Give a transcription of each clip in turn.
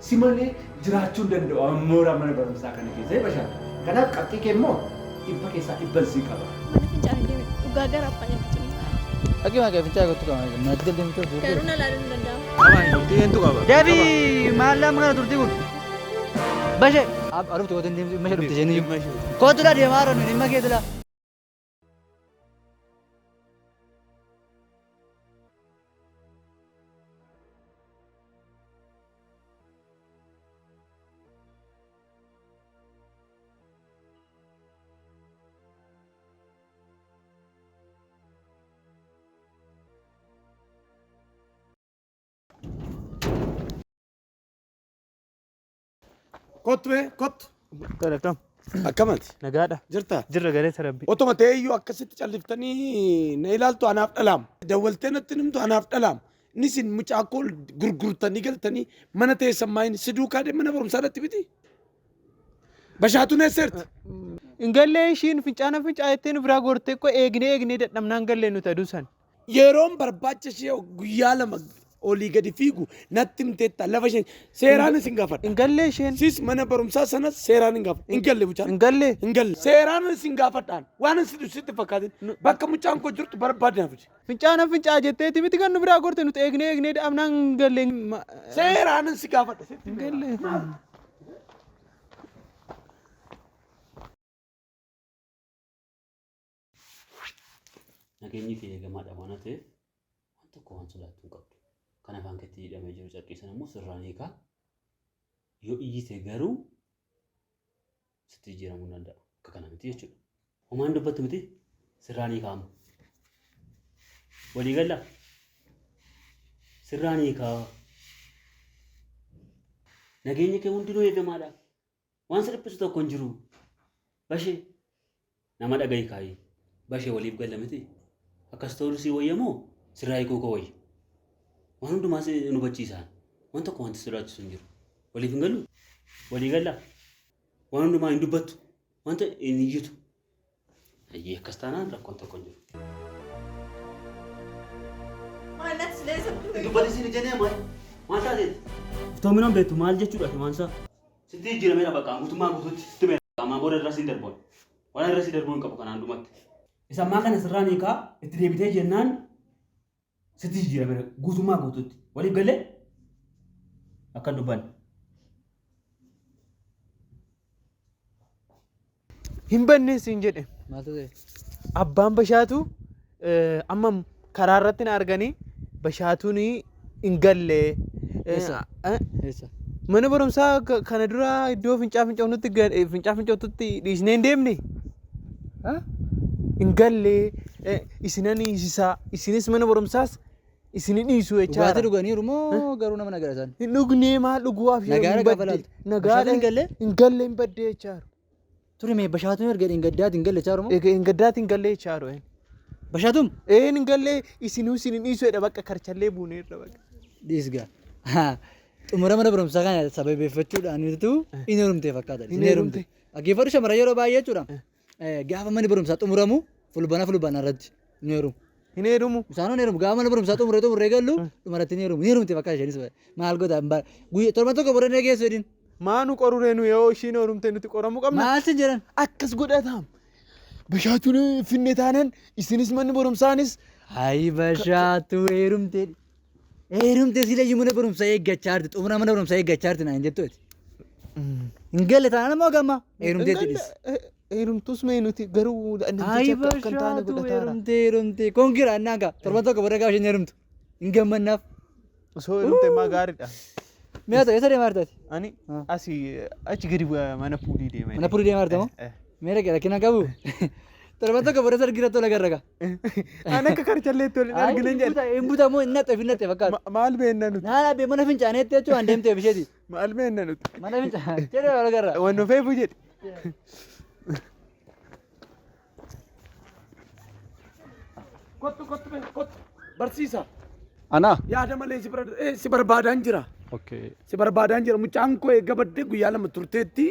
Simale jiraachuu danda'u ammoo mana barumsaa kana keessa bashaan. Kanaaf qaqqee kee immoo dhibba keessaa dhibban sii qaba. Mana fincaanii deeme dhugaa gara abbaa nyaachuu. Aki maka fincaa kottu kama mati dal demtu. Karuna laaluun danda'amu. Amaan turtii eentu qaba. Deebi maallaa magana turtii kun. Bashe arufti kotan deemtu masha dhufte jenni. Kottu dha deemaa jiran dhimma keetu dha. Kottu. Akkam. Akkamati. Nagaadha. Jirta. Jirra garee sarabbi. Otuma ta'eeyyuu akkasitti calliftanii na ilaaltu anaaf dhalaam. Dawwaltee natti nimtu anaaf dhalaam. Nisin mucaa koo gurgurtanii galtanii mana teessan maayin si duukaa deemee mana barumsaa irratti biti. Bashaatu neesseerti. Ingallee ishiin fincaana fincaa'ettee nu biraa gortee koo eegnee dadhabnaan gallee nuti aduu san. Yeroon barbaacha ishee guyyaa lama olii gadi fiigu natti himteetta lafa isheen seeraan isin gaafadha. Ingallee isheen. Sis mana barumsaa sanas seeraan hin gaafadha. Ingalle mucaan. Ingallee. Ingalle. Seeraan isin gaafadhaan waan isin sitti fakkaatin bakka mucaan koo jirtu barbaadnaaf. Fincaana fincaa jetteeti miti kan nu biraa gorte nuti eegnee dadhabnaan gallee. Seeraan isin gaafadha. Ingallee. Nageenyi fi eegamaadha waan ta'eef waan tokko waan sodaattu hin qabdu. Kan afaan keetti hidhamee jiru carqiisan immoo sirraan hiikaa. Yoo iyyite garuu sitti jijjiiramuu danda'a. Akka kana miti jechuudha. Homaan dubbattu miti sirraan hiikaamu. Walii gallaa sirraan hiikaa. Nageenyi kee hundinuu eegamaadha. Waan si dhiphisu tokko hin jiru. Bashee nama dhagahi kaayee. Bashee waliif galla miti. Akkas ta'uu si wayyamoo sirraa hiikuu koo wayya. Waan hundumaas nu hubachiisaan waan tokko wanti sodaachisu hin jiru. Waliif hin gallu walii gallaa waan hundumaa hin dubbattu wanta hin iyyitu. Ayyee akkas taanaan rakkoon tokko hin jiru. Maalatti sileessa. Dubbatti isin ijanii maal taateeti? Toominaan beektu maal jechuudha himaansaa? Sitti jijjiirameera bakka guutummaa guutuutti sitti meera. Ammaa booda irraa siin darboon. Waan irra siin darboon qabu kanaan dhumatti. Isa ammaa kana sirraan hiikaa itti deebitee jennaan sitti jijjiirameera guutummaa guutuutti. Waliif gallee akka dubbanne. Hin banneessiin jedhe. Maaltu ta'e? Abbaan bashaatu amma karaa irratti na arganii bashaatuun hin gallee. Eessa? Mana barumsaa kana dura iddoo fincaa'utti dhiisnee hin deemne. Hin gallee isinan hiisisaa isinis mana barumsaas isinin dhiisuu jechaadha. Dhugaatii dhuganiiru moo garuu nama nagara isaan? Hin dhugnee maal dhuguwaaf Nagaadha gaafa laaltu. Nagaadha Hin gallee? hin gallee hin baddee jechaaru. Ture mee bashaatuun erga hin gaddaati hin galle chaaru moo? Hin gaddaati hin gallee jechaaru. Bashaatum? Hin gallee isinuu isinin dhiisuu jedha bakka karchallee buuneerra bakka. Dhiisgaa. Xumura mana barumsaa kana sababeeffachuudhaan nuti hin heerumte fakkaata. Hin heerumte. Dhaggeeffadhu shamara yeroo baay'ee jechuudha. Gaafa manni barumsaa xumuramu fulbaana irratti hin heerumu. Hin heerumu. Isaanoo hin heerumu. Gaafa manni barumsaa xumuree gallu dhumarratti hin heerumu. Hin heerumte fakkaata isheenis maal godhaa torban tokko booda ni geessu jedhin. Maanu qoruree nu yoo ishiin heerumte nuti qoramuu qabna. Maal sin jedhan? Akkas godhataam. Bashaatuun finne taanan isinis manni barumsaanis. Hayi bashaatu heerumte. Heerumte silayyuu mana barumsaa eeggachaa jirti. Xumura mana barumsaa eeggachaa jirti naan jettuuti. Hin galle taanaan moo gamma? Heerumtee tidhis. Heerumtus mee nuti garuu Hayi bashaatu heerumte. Kongira annaan kaa torban tokko booda gaafa isheen heerumtu. Hin gammannaaf. Osoo heerumte maa gaariidha. Mi'a ta'e isa deemaa jirtaati? Ani asii achi gadi mana puulii deema. Mana puulii deemaa jirta moo? Mee dhaqee rakkina qabu? Torban tokko booda sargira tola garraga. Ani akka karchalleetti waliin argina hin jedhe. Hin buta moo hin naxxe fakkaata. Maal beenna nuti? Naan abbee mana fincaaneetti jechuun waan deemteef isheeti. Maal beenna nuti? Mana fincaan jedhee wal garra. Waan dhufeefu jedhe. Kottu barsiisa. Ana? Yaada malee si barbaadaan jira. Okay. Si barbaadaan jira. Mucaan koo eegga baddee guyyaa lama turteetti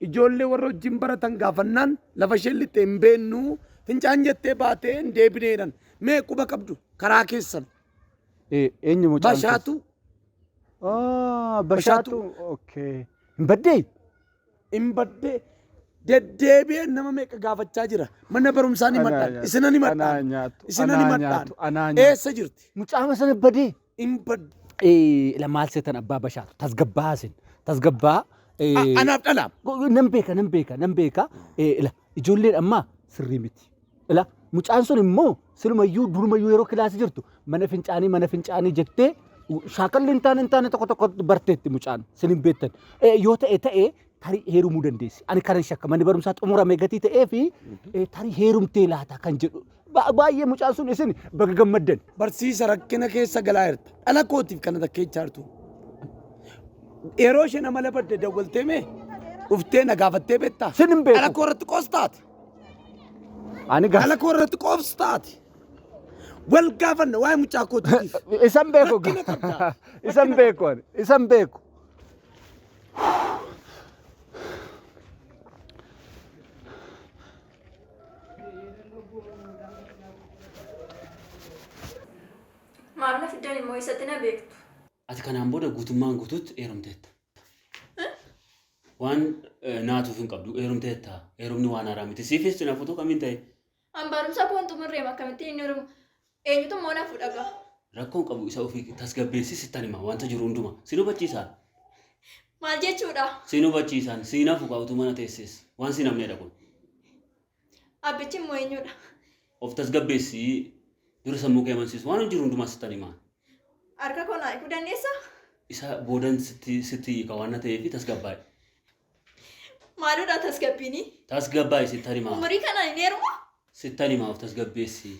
ijoollee warra wajjin baratan gaafannaan lafa isheen lixxee hin beennu fincaan jettee baatee hin deebineedhan. Mee quba qabdu karaa keessan. Eenyu mucaan? Bashaatu Bashaatu. Okay. Hin baddee? Hin baddee deddeebi'ee nama meeqa gaafachaa jira. Mana barumsaa ni madhaan. Isina ni madhaan. Isina ni madhaan. Eessa jirti? Mucaama sana badee. Hin baddee. Maal seetan abbaa Bashaatu tasgabbaa sin tasgabbaa. Anaaf dhalaam. Nan beeka. Ijoolleen ammaa sirrii miti. Mucaan sun immoo silumayyuu durumayyuu yeroo kilaasii jirtu mana fincaanii jettee shaakalli hin taane tokko barteetti mucaan sin hin beektan. Yoo ta'e tarii heerumuu dandeessi. Ani kanan shakka manni barumsaa xumuramee gatii ta'ee fi tarii heerumtee laata kan jedhu. Baay'ee mucaan sun isin baga gammaddan. Barsiisa rakkina keessa galaa jirta. Dhala kootiif kana takkeechaa jirtu. Yeroo isheen amala badde dawwaltee mee dhuftee na gaafattee beektaa? Sin hin beeku. Dhala koo irratti qoostaati. Ani Dhala koo irratti qoostaati. Wal gaafanna waa'ee mucaa kootiif. Isan beeku. Isan beeku. Maamila fiddan immoo isatti na beektu. Ati kanaan booda guutummaan guutuutti heerumteetta. Waan naatuuf hin qabdu heerumteetta. Heerumni waan haaraa miti. Siifis na fuutuu kamiin ta'e? Barumsa koo xumurree akkamitti inni heerumu eenyutu immoo na fudhaga. Rakkoon qabu isa ofii tasgabbeessi sittan hima wanta jiru hunduma. Si hubachiisaan. Maal jechuudha? Si hubachiisaan. Si nafu qabutu mana teessees. Waan si namneedha kun. Abbichi immoo eenyudha? Of tasgabbeessi dura sammuu kee amansiisu waan jiru hundumaa sittan hima. Harka koo naa hiikuu dandeessaa? Isa boodan sitti hiika waan ta'eef tasgabbaa'e. Maaludha tasgabbiini? Tasgabbaa'e sittan hima. Umurii kanaan hin heerumu? Sittan hima of tasgabbeessi.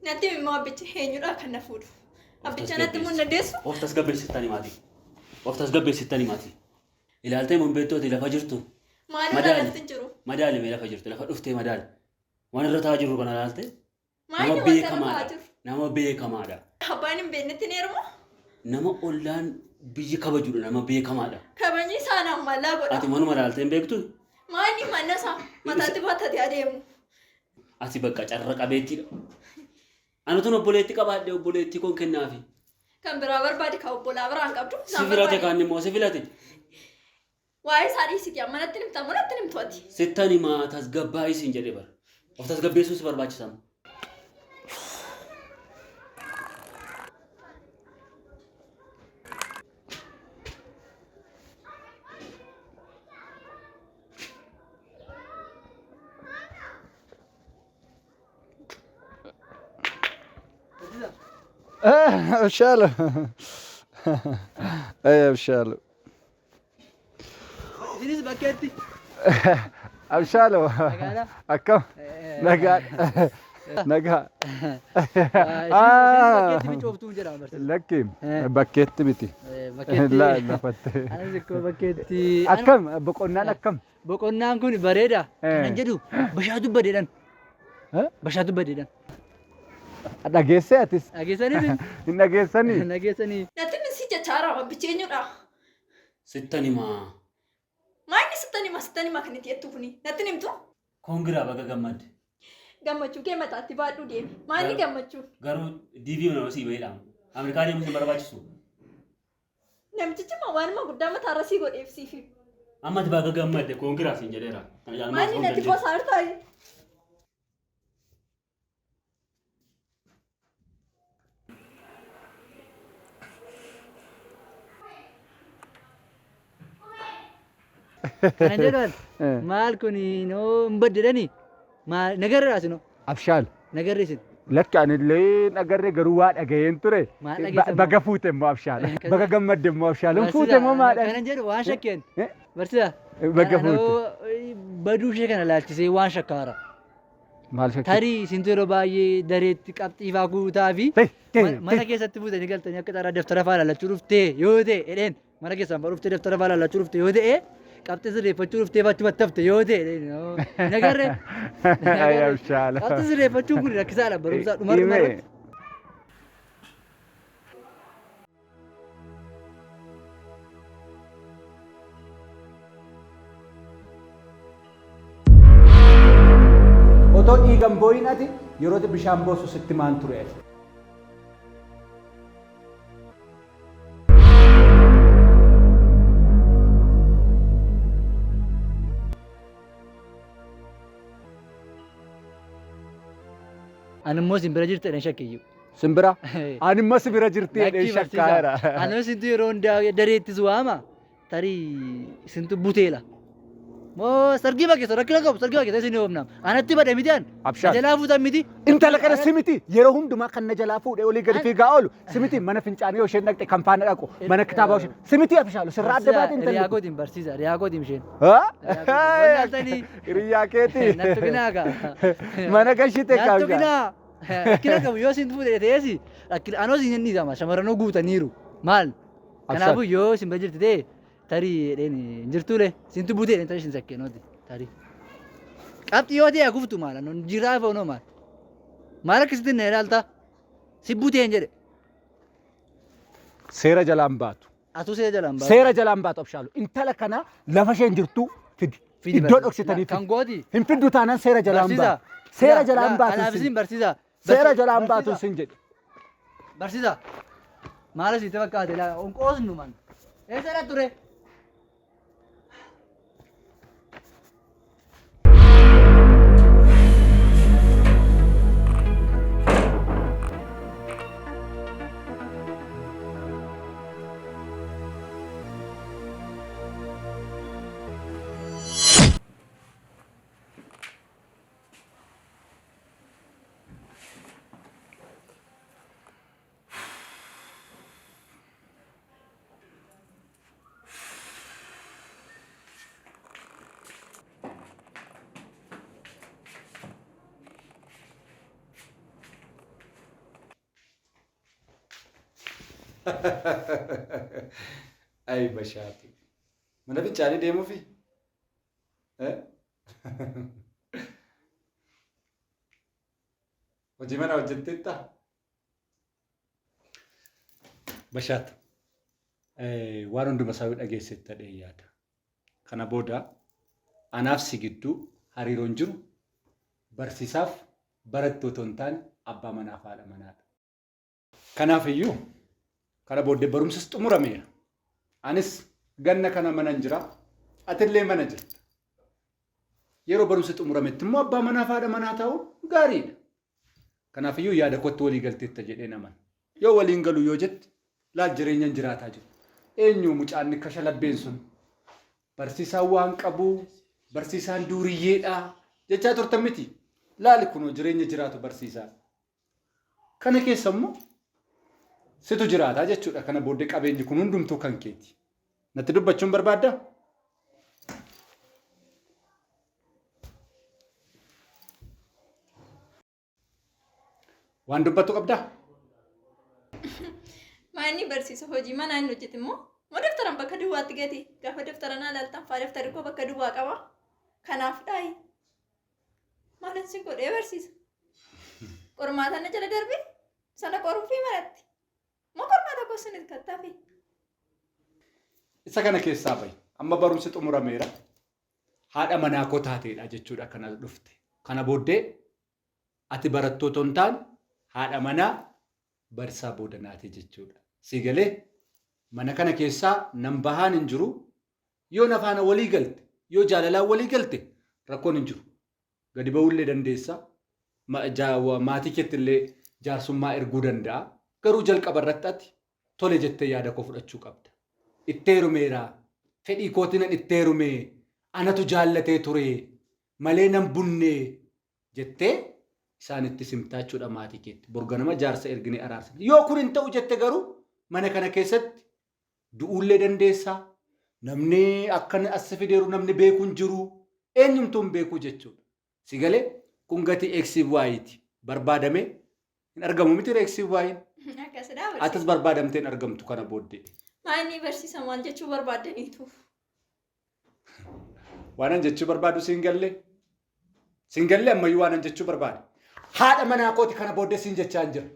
Natti immoo abbichi eenyudha kan na fuudhu? Abbicha natti immoo dandeessu? Of tasgabbeessi sittan himaati. Of tasgabbeessi sittan himaati. Ilaaltee mun beektooti lafa jirtu. Maalirra lafti hin jiru? Madaali mee lafa jirtu lafa dhuftee madaali. Waan irra taa'aa jirru kana ilaaltee? Maali wanta irra taa'aa jiru? Nama beekamaadha. Abbaan hin beeknetti hin heerumu? Nama ollaan biyyi kabajudha nama beekamaadha. Kabajni isaan ammalaa godha. Ati manuma ilaaltee hin beektu? Maali manna isaa mataatti baattatee adeemu? Ati bakka carra qabeettiidha. Anatuun obboleetti qabaadhe obboleetti koon kennaafi. Kan biraa barbaade kan obbolaa biraan qabdu. Si filate kaan immoo si filate. Waa'ee isaa dhiisiti amma natti nimta moo natti nimtu ati? Sittan himaa tasgabbaa'ii siin jedhee bara. Of tasgabbeessuus barbaachisamu. Abshalo. Abshalo. Isinis bakkeetti. Abshalo. Akkam. Nagaa. Nagaa. Bakkeetti micooftuu jedhama barsiisa. Lakki bakkeetti miti. Bakkeetti. Lafatte. Anis ikkoo bakkeetti. Akkam boqonnaan akkam. Boqonnaan kun bareeda. Kan jedhu Bashaatu badeedhan. Bashaatu badeedhan. Dhageessee atis. Dhageessanii? Hin dhageessanii? Natti misi jechaara abbichi eenyudha? Sittan himaa. Maanni sittan himaa kan itti jettu kuni natti nimtu? Koongiraa baga gammadde. Gammachuu kee mataatti baadhuu deemi. Maanni gammachuu? Garuu diivii nama sii baheedhaan. Ameerikaa deemuun hin barbaachisu. Namtichi waanuma guddaa mataarra sii godheefsiifi. Amma ati baga gammadde koongiraa siin jedheera. Maanni natti bosaar taa'e? Kan jedhan maal kun noo hin baddedhani? Maal nagarre asino? Abshaal. Nagarre isin? Lakki anillee nagarre garuu waa dhaga'een ture. Maal dhageessan? Baga fuute immoo Abshaal. Baga gammadde immoo Abshaal. Hin fuute immoo maadhaan? Kanan jedhu waan shakkeen. Barsiisa. Baga fuute. Baduu ishee kana laalchisee waan shakkaara. Maal shakkii? Tarii isintu yeroo baay'ee dareetti qabxiifaa guutaa fi mana keessatti fuutanii galtanii akka xaraa daftara faa laalachuu dhuftee yoo ta'e edheen mana keessaan faa dhuftee daftara faa laalachuu dhuftee yoo ta'e qabxii sirreeffachuu dhuftee fachuu battafte yoo ta'e nagarre. Abshaal. Qabxii sirreeffachuun kun rakkisaadha barumsaa dhuma irratti. Otoo dhiigan booyin ati yeroo bishaan boosu sitti maan ture ati. Ani immoo simbira jirtu jedhan shakkiyyu. Simbira. Animma simbira jirti jedhee shakkaara. Ani sintu yeroo hundaa dareettis waama. Tarii sintu buteela. Moo sargii bakkeessa rakkina qabu sargii bakkeessa isin oofnam. Anatti badhe miti an. Abshaan. Jalaa fuutan miti. Intala kana simiti yeroo hundumaa kan na jalaa fuudhee olii gadi fiigaa oolu simiti mana fincaanii yoo isheen dhaqxe kan faana dhaqu mana kitaabaa isheen simiti abshaalu sirraa adda baate intalli. Riyaa gootiin barsiisa riyaa gootiin isheen. Hiriyaa keeti. Nattu binaaga. Mana gashite Nattu kaabja. binaa. Rakkina qabu yoo sintu fuudhee ta'eesi anoo siin hin dhiisama shamarranoo guutaniiru maal. Kanaafuu yoo simbira jirti ta'e tarii dheeni jirtuule sintu butee dheeni tarii sin sakkeenooti tarii. Qabxii yoo ta'e guftu maala non jiraa foonoo maal. Maal akkasitti na ilaalta si buteen jedhe. Seera jalaan baatu. Atuu seera jalaan baatu. Seera jalaan baatu abshaalu. Intala kana lafa isheen jirtu fidi. Iddoo dhoksitanii kan gooti. Hin fiddu taanaan seera jalaan baatu. Seera jalaan baatu. Kanaaf isin barsiisa. Seera jalaan baatu sin jedhe. Barsiisa. Maal asitti fakkaate laa onqoosnu man. Eessa ture? Ay bashaatu. Mana fincaanii deemuufi? Hojii mana hojjetteetta? Bashaatu. Waan hunduma isaa dhageessetta dhee yaada. Kana booda anaaf si gidduu hariiroon jiru barsiisaaf barattoota hin taane abbaa manaaf haadha manaadha. Kanaaf iyyuu kana booddee barumsas xumurameera. Anis ganna kana mana hin jira. Atillee mana jirta. Yeroo barumsi xumurametti immoo abbaa manaaf haadha manaa ta'uun gaariidha. Kanaaf iyyuu yaada kootti walii galteetta jedhee naman. Yoo waliin galu yoo jette laal jireenyaan jiraataa jiru. Eenyu mucaan akka shalabbeen sun barsiisaan waan qabu barsiisaan duuriyyeedha jechaa turtan miti. Laali kunoo jireenya jiraatu barsiisaa. Kana keessa immoo situ jiraataa jechuudha. Kana booddee qabeenyi kun hundumtuu kan keeti. Natti dubbachuun barbaadda? Waan dubbattu qabdaa? Maanni barsiisa hojii manaa hin hojjete immoo daftaran bakka duwwaatti gati gaafa daftara naa laaltan faa daftari koo bakka duwwaa qaba. Kanaaf dhaayi. Maalan si godhee barsiisa. Qormaata na jala darbe sana qoruufii maratti. Moo qormaata koo sinitti kattaafi. Isa kana keessaa bahi. Amma barumsi xumurameera. Haadha manaa koo taateedha jechuudha kana dhufte. Kana booddee ati barattoota hin taane haadha manaa barsaa boodanaati jechuudha. Si galee mana kana keessaa nan bahaan hin jiru. Yoo nafaana walii galte, yoo jaalalaan walii galte rakkoon hin jiru. Gadi ba'uullee dandeessa. Maatii keetti illee jaarsummaa erguu danda'a. Garuu jalqaba irratti ati tole jettee yaada koo fudhachuu qabda. Itti heerumeera. Fedhii kootiin itti heerumee anatu jaallatee ture malee nan bunnee jettee isaanitti simtaa jechuudha maatii keetti. Borganama jaarsa erginee araarsa. Yoo kun hin ta'u jette garuu mana kana keessatti du'uullee dandeessaa. Namni akkan as fideeru namni beeku hin jiru. Eenyumtuu hin beeku jechuudha. Si galee kun gatii eeksiif waayiiti. Barbaadamee hin argamu miti eeksiif waayiin. Atas barbaadamtee hin argamtu kana booddee. Maanni barsiisa maal jechuu barbaadaniituuf? Waanan jechuu barbaadu siin gallee? Siin gallee ammayyuu waanan jechuu barbaade. Haadha manaa kooti kana booddee siin jechaa hin jira.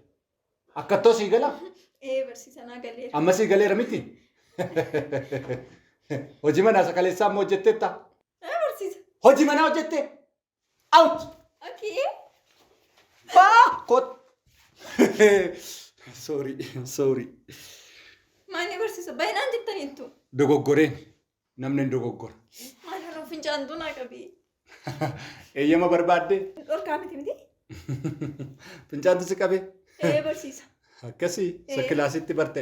Akkattoo sii galaa? Barsiisa naa galeera. Amma sii galeera miti? Hojii manaa sakaleessaa amma hojjetteetta? Barsiisa. Hojii manaa hojjettee? Out! Okay. Kot! Sorry. Maanni barsiisa baay'inaan jettaniittu. Dogoggoreen namni hin dogoggora. Maanni fincaantuu naa qabii. Eeyyama barbaadde? Dhorkaa miti. Fincaantu si qabe. Barsiisa. Akkasii isa kilaasitti barte.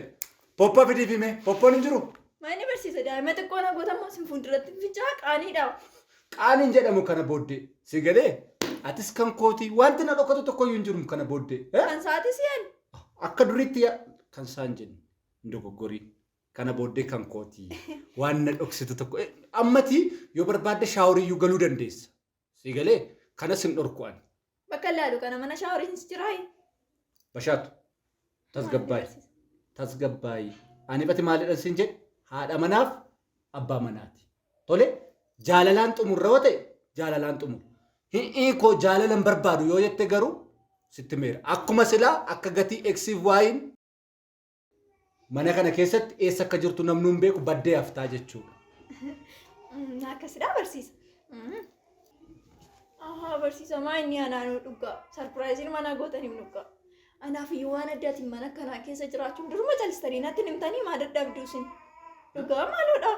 Poppa fidii fi mee poppoon hin jiru. Maani barsiisa daa'ima xiqqoo na gootamoo sin fuulduratti fincaa qaaniidha. Qaaniin jedhamu kana booddee si galee atis kan kootii wanti na dhokatu tokkoyyuu hin jiru kana booddee. Kan sa'aatis yaali. Akka duriitti kan isaan jennu hin dogoggorii kana booddee kan kootii waan na dhoksitu tokko ammati yoo barbaadde shaaworiyyuu galuu dandeessa. Si galee kanas hin dhorku'an. Bakka ilaalu kana mana shaaworiin si jiraayi. Bashaatu tasgabbaayi. Tasgabbaayi. Ani bati maalidhaan siin jedhe haadha manaaf abbaa manaati. Tole jaalalaan xumurra yoo ta'e jaalalaan xumur. Hi'ii koo jaalalan barbaadu yoo jette garuu sitti meera. Akkuma silaa akka gatii eksiif waayin mana kana keessatti eessa akka jirtu namni hin beeku baddee haftaa jechuudha. Akkasidhaa barsiisa. Barsiisa maa inni anaanuu dhugaa. Sarpiraayiziin mana gootaniif dhugaa. Anaaf iyyuu waan addaatiin mana kanaa keessa jiraachuun duruma calistanii natti himtanii maa dadhabduu isin. Dhugaa maaludha?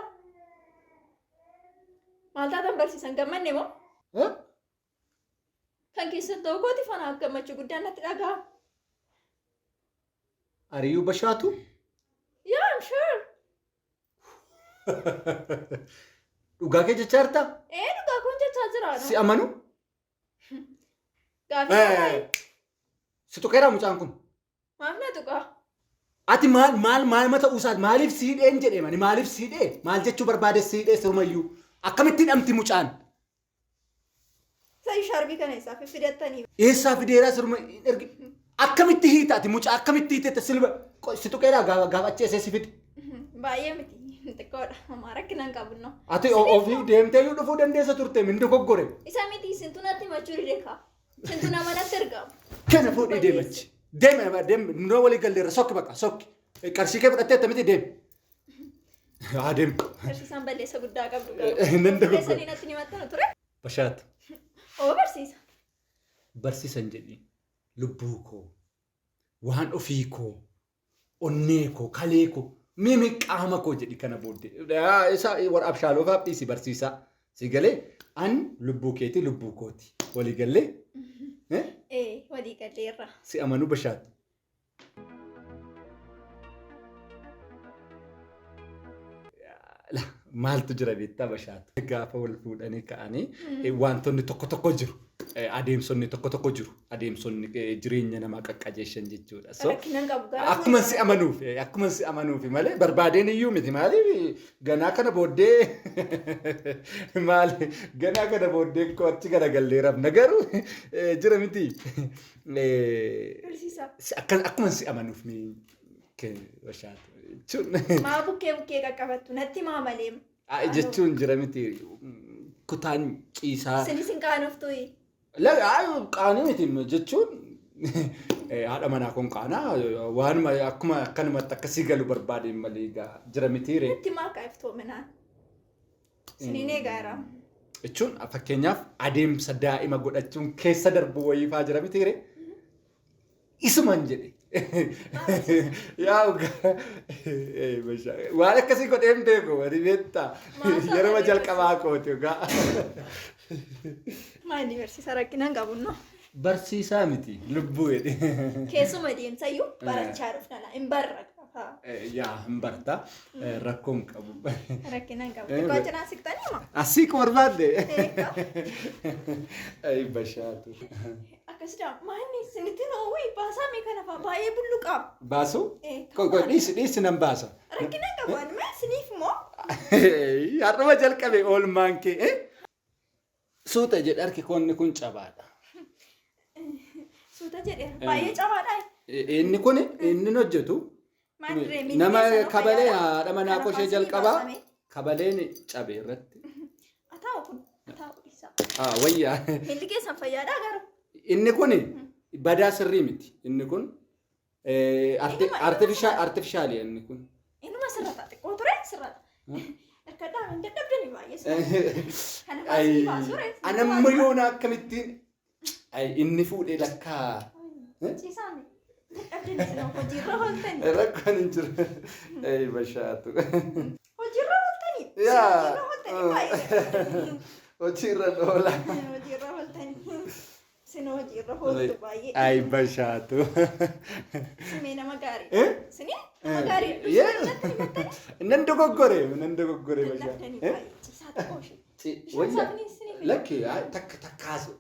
Maal taatan barsiisan gammanne moo? Kan keessan ta'uu kooti fanaaf gammachuu guddaan natti dhaga'ama. Ariyyuu bashaatu? Yeah, I'm sure. Dhugaa kee jechaa jirtaa? Dhugaa kun jechaa jira. Si amanu? Gaaffii. Si tuqeeraa mucaan kun? Maaf na tuqaa? Ati maal mata usaat maaliif siidheen jedhee mani maaliif siidhee maal jechuu barbaade siidhee sirumayyuu akkamitti hidhamti mucaan? Sa'i sharbii kana isaa fidattanii. Eessaa fideeraa siruma ergi akkamitti hiitaati mucaa akkamitti hiitette silba si tuqeeraa gaafacheesee si fide. Baay'ee miti xiqqoodha mamaa rakkinaan qabunno. Ati ofii deemtee yoo dhufuu dandeessa turte min dogoggore. Isa miti sintu natti machuu dhideeka. Sintu nama natti ergamu. Kana fuudhii deemachi. Deeme nurra walii galleerra sokki baqa sokki. Qarshii kee fudhattee attamitti deeme. Haa deemu. Barsiisaan balleessa guddaa qabdu Nan dogoggore. Balleessanii natti ni maxxanu ture. Bashaatu. Oo barsiisa. Barsiisan jedhi lubbuu koo waan ofii koo onnee koo kalee koo mimi qaama koo jedhi kana booddee isa warra abshaaloo faaphiisi barsiisaa si galee an lubbuu keeti lubbuu kooti walii gallee walii galleerra si amanuu bashaatu. Maaltu jira beektaa bashaatu. Gaafa wal fuudhanii ka'anii wantoonni tokko jiru. Adeemsonni tokko jiru. Adeemsonni jireenya namaa qaqqajeeshan jechuudha. Akkuma si amanuuf malee barbaadeen iyyuu miti maaliif ganaa kana booddee maali ganaa kana booddee achi garagalleeraaf nagaruu jira miti. Akkuma si amanuuf bashaatu. Maa bukkee qaqqabattu natti maa malee. Jechuun jira miti kutaan ciisaa. Sinis qaanoftu. Qaanii miti jechuun haadha manaa kun qaanaa waanuma akkuma akkanumatti akkasii galu barbaadeen malee jira miti ree. Natti maa kaa'iftoominaan. Siniin eegaara. Jechuun fakkeenyaaf adeemsa daa'ima godhachuun keessa darbu wayiifaa jira miti ree. Isumaan jedhe. Waan akkasii godheen beeku wali beektaa yeroo jalqabaa kooti egaa. Maali barsiisaa rakkinaan qabunno? Barsiisaa miti lubbuu jedhe. Keessuma deemsayyuu barachaa dhufnala hin barra. Hin barta rakkoon qabu. Rakkinaan qabu. Xiqqoo cinaa siqtanii moo? Asii barbaadde. Bashaatu. Akkasuma maanni isinitti noowwii baasaa mee kana fa'aa baay'ee bulluqaa. Baasuu? Dhiisi nan baasa. Rakkinaan qabu anuma isiniif moo? Har'uma jalqabe oolmaan kee. Suuta jedhe harki koonni kun cabaadha. Suuta jedhe baay'ee cabaadha. Inni kun inni hojjetu. Nama kabalee haadha manaa koshee jalqabaa kabaleen cabe irratti. Ataa'u kun ataa'u isaa. Wayyaa. Milli keessan fayyaadhaa garuu. Inni kun badaa sirrii miti. Inni kun artifishaali inni kun. Inuma sirrata xiqqoo ture sirrata. Ergadhaa hin dadhabdanii baay'ee sirrata. Kana baasii baasure. Anammayyoon akkamittiin inni fuudhee lakkaa. Ciisaami. Dadhabdanii sinoo hojiirra ooltanii. Rakkoon hin jiru. Bashaatu. Hojiirra ooltanii. Hojiirra ooltanii baay'ee. Hojiirra oola. Hojiirra ooltanii. Sinoo hojiirra. Rahotu baay'ee. Ay bashaatu. Simee nama gaarii. Sinii nama gaarii. Nan dogoggore bashaatu. Laftanii baay'ee ciisaa ta'uu ishee. Wayya Saafni sinii. lakki takkaasu.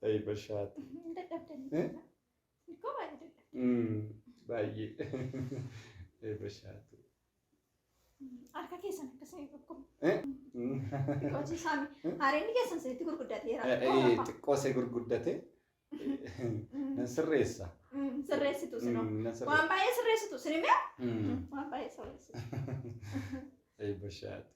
Ay bashaatu. Dadhabdanii. Koo baay'ee dadhabdanii. Baay'ee. Ay bashaatu. Harka keessan akkasii tokko. Hojii saami. Hareenni keessan sirriitti gurguddateera. Xiqqoo see gurguddate. Nan sirreessa. Sirreessitu sinoo. Waan baay'ee sirreessitu sinimee? Waan baay'ee sirreessitu. Ay bashaatu.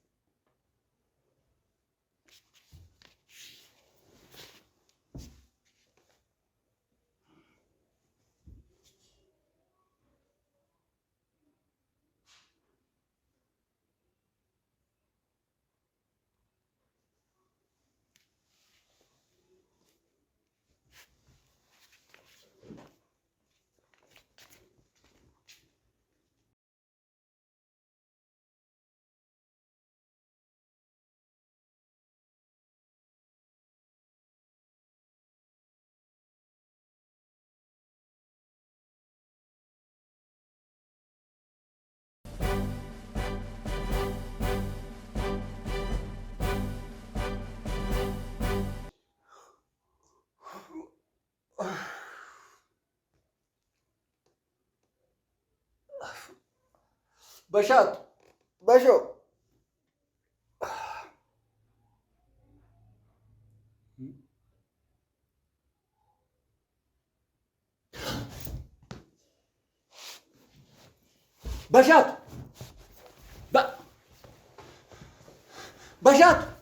Bashaatu. Bashoo. Bashaatu. Bashaatu.